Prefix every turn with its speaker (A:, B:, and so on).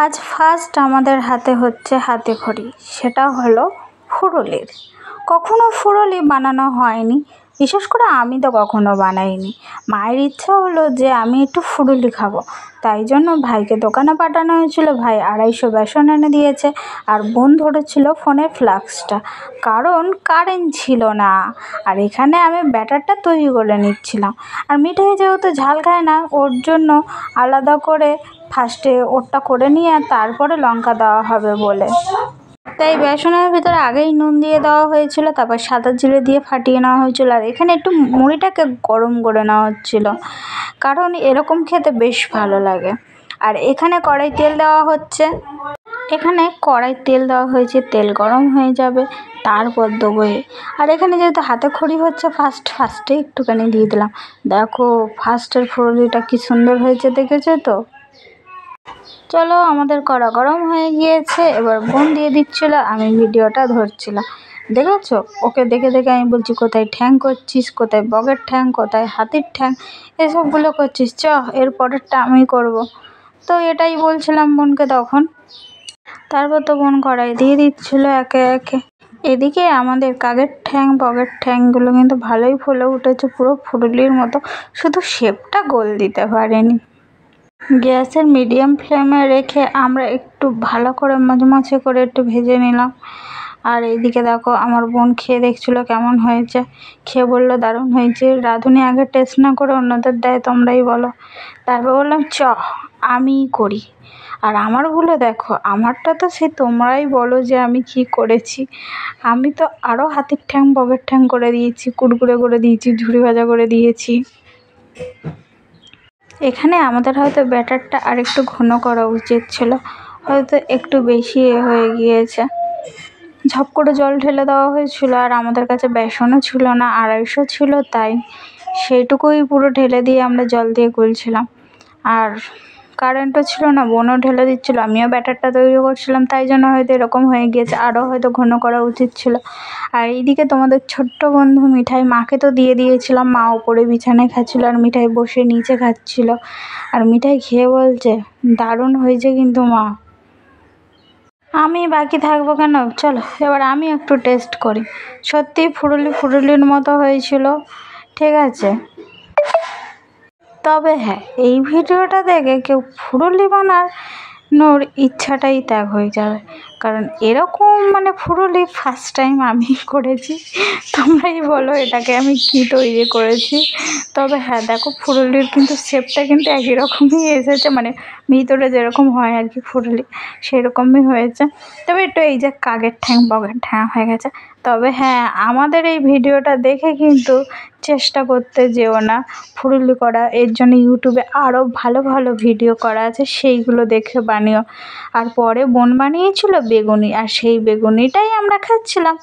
A: আজ ফার্স্ট আমাদের হাতে হচ্ছে হাতেখড়ি, সেটা হলো ফুরুলির। কখনো ফুরুলি বানানো হয়নি, বিশেষ করে আমি তো কখনো বানাইনি। মায়ের ইচ্ছা হলো যে আমি একটু ফুরুলি খাবো, তাই জন্য ভাইকে দোকানে পাঠানো হয়েছিল। ভাই 250 বেসন এনে দিয়েছে, আর বোন ধরেছিল ফোনের ফ্লাক্সটা, কারণ কারেন্ট ছিল না। আর এখানে আমি ব্যাটারটা তৈরি করে নিচ্ছিলাম। আর মিঠাই যেহেতু ঝাল খায় না, ওর জন্য আলাদা করে ফার্স্টে ওরটা করে নিয়ে তারপরে লঙ্কা দেওয়া হবে বলে, তাই বেসনের ভিতরে আগেই নুন দিয়ে দেওয়া হয়েছিল, তারপর সাদা জিরে দিয়ে ফাটিয়ে নেওয়া হয়েছিল। আর এখানে একটু মুড়িটাকে গরম করে নেওয়া হচ্ছিল, কারণ এরকম খেতে বেশ ভালো লাগে। আর এখানে কড়াই তেল দেওয়া হচ্ছে, তেল গরম হয়ে যাবে, তারপর দেবো। আর এখানে যেহেতু হাতেখড়ি হচ্ছে ফার্স্টে একটুখানি দিয়ে দিলাম। দেখো ফার্স্টের ফুরুলিটা কি সুন্দর হয়েছে, দেখেছো তো? চলো, আমাদের কড়া গরম হয়ে গিয়েছে, এবার বোন দিয়ে দিচ্ছিল, আমি ভিডিওটা ধরছিলাম। দেখেছো, ওকে দেখে দেখে আমি বলছি কোথায় ঠ্যাং করছিস, কোথায় বগের ঠ্যাং, কোথায় হাতির ঠ্যাং, এসবগুলো করছিস, এর পরেরটা আমি করব। তো এটাই বলছিলাম বোনকে তখন। তারপর তো বোন কড়াই দিয়ে দিচ্ছিল একে একে। এদিকে আমাদের কাকের ঠ্যাং বগের ঠ্যাংগুলো কিন্তু ভালোই ফুলে উঠেছে, পুরো ফুরুলির মতো, শুধু শেপটা গোল দিতে পারেনি। গ্যাসের মিডিয়াম ফ্লেমে রেখে আমরা একটু ভালো করে মচমচে করে একটু ভেজে নিলাম। আর এইদিকে দেখো আমার বোন খেয়ে দেখছিল কেমন হয়েছে, খেয়ে বললো দারুণ হয়েছে। রাঁধুনি আগে টেস্ট না করে অন্যদের দেয়, তোমরাই বলো। তারপর বললাম আমিই করি। আর আমারগুলো দেখো, আমারটা তো সে তোমরাই বলো যে আমি কি করেছি। আমি তো আরও হাতির ঠ্যাং বগের ঠ্যাং করে দিয়েছি, কুড়কুড়ে করে দিয়েছি, ঝুড়ি ভাজা করে দিয়েছি। এখানে আমাদের হয়তো ব্যাটারটা আর একটু ঘন করা উচিত ছিল, হয়তো একটু বেশি হয়ে গিয়েছে। ঝপ করে জল ঢেলে দেওয়া হয়েছিল, আর আমাদের কাছে বেসনও ছিল না, 250 ছিল, তাই সেইটুকুই পুরো ঢেলে দিয়ে আমরা জল দিয়ে গুলছিলাম। আর কারেন্টও ছিল না, বোনও ঢেলে দিচ্ছিলো, আমিও ব্যাটারটা তৈরি করছিলাম, তাই জন্য হয়তো এরকম হয়ে গিয়েছে, আরও হয়তো ঘন করা উচিত ছিল। আর এইদিকে তোমাদের ছোট্ট বন্ধু মিঠাই, মাকে তো দিয়ে দিয়েছিলাম, মা ওপরে বিছানায় খাচ্ছিলো, আর মিঠাই বসে নিচে খাচ্ছিল। আর মিঠাই খেয়ে বলছে দারুণ হয়েছে কিন্তু মা। আমি বাকি থাকবো কেন, চলো এবার আমি একটু টেস্ট করি। সত্যিই ফুরুলির মতো হয়েছিল, ঠিক আছে। তবে হ্যাঁ, এই ভিডিওটা দেখে কেউ ফুরুলি বানানোর ইচ্ছাটাই ত্যাগ হয়ে যাবে, কারণ এরকম ফুরুলি ফার্স্ট টাইম আমি করেছি। তোমরাই বলো এটাকে আমি কি তৈরি করেছি। তবে হ্যাঁ দেখো, ফুরুলির কিন্তু শেপটা কিন্তু একই রকমই এসেছে, ভিতরে যেরকম হয় আর কি ফুরুলি, সেরকমই হয়েছে। তবে একটু এই যে কাকের ঠ্যাং বগের ঠ্যাং হয়ে গেছে। তবে হ্যাঁ, আমাদের এই ভিডিওটা দেখে কিন্তু চেষ্টা করতে যেও না ফুরুলি করা, এর জন্য ইউটিউবে আরও ভালো ভালো ভিডিও করা আছে, সেইগুলো দেখে বানিও। আর পরে বোন বানিয়েছিল বেগুনি, আর সেই বেগুনিটাই আমরা খাচ্ছিলাম।